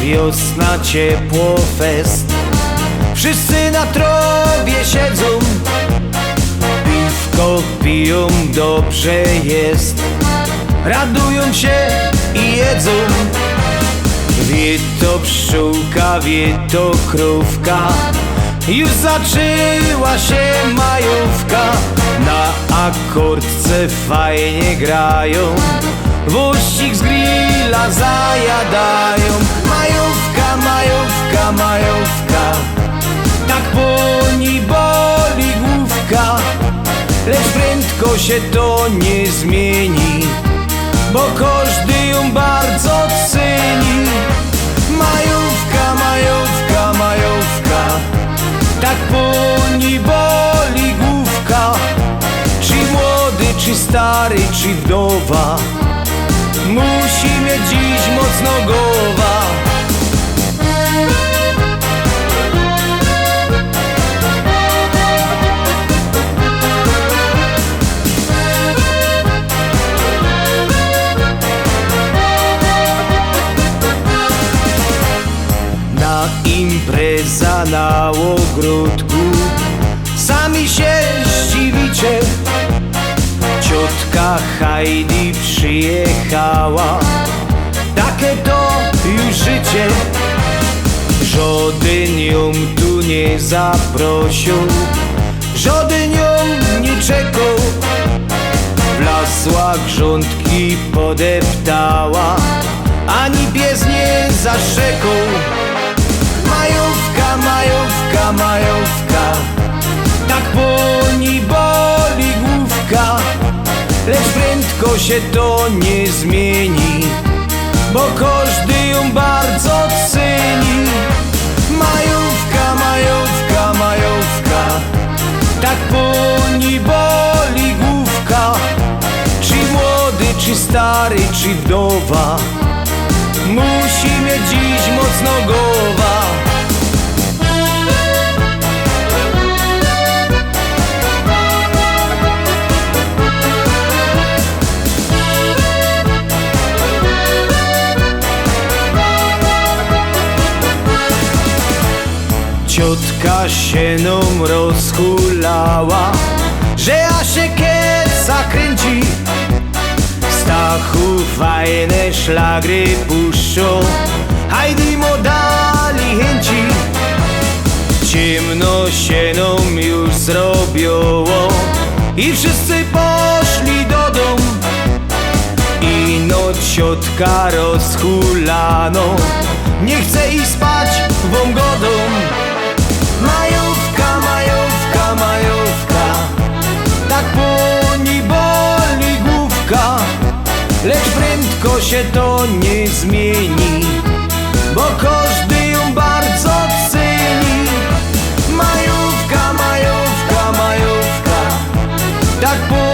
wiosna, ciepło, fest. Wszyscy na trawie siedzą, piwko piją, dobrze jest. Radują się i jedzą. Wie to pszczółka, wie to krówka. Już zaczęła się majówka. Na akordce fajnie grają, wościk z grilla zajadają. Majówka, majówka, majówka, tak po niej boli główka. Lecz prędko się to nie zmieni, bo każdy ją bardzo ceni. Majówka, majówka, majówka, tak po niej boli główka. Czy młody, czy stary, czy wdowa, musi mieć dziś mocno głowa. Impreza na ogródku, sami się zdziwicie. Ciotka Heidi przyjechała, takie to już życie. Żaden ją tu nie zaprosił, żaden ją nie czekał. Wlazła, grządki podeptała, ani pies nie zaszczekał. Majówka, majówka, majówka, tak po niej boli główka. Lecz prędko się to nie zmieni, bo każdy ją bardzo ceni. Majówka, majówka, majówka, tak po niej boli główka. Czy młody, czy stary, czy wdowa, musi mieć dziś mocno głowa. Ciotka się nam rozhulała, że aż się kieca kręci. Stachu fajne szlagry puszczą, Heidi mu dali chęci. Ciemno się nam już zrobiło i wszyscy poszli do domu. Ino ciotka rozhulano, nie chce iść spać wam godą. Majówka, majówka, majówka, tak po niej boli główka. Lecz prędko się to nie zmieni, bo każdy ją bardzo ceni. Majówka, majówka, majówka, tak po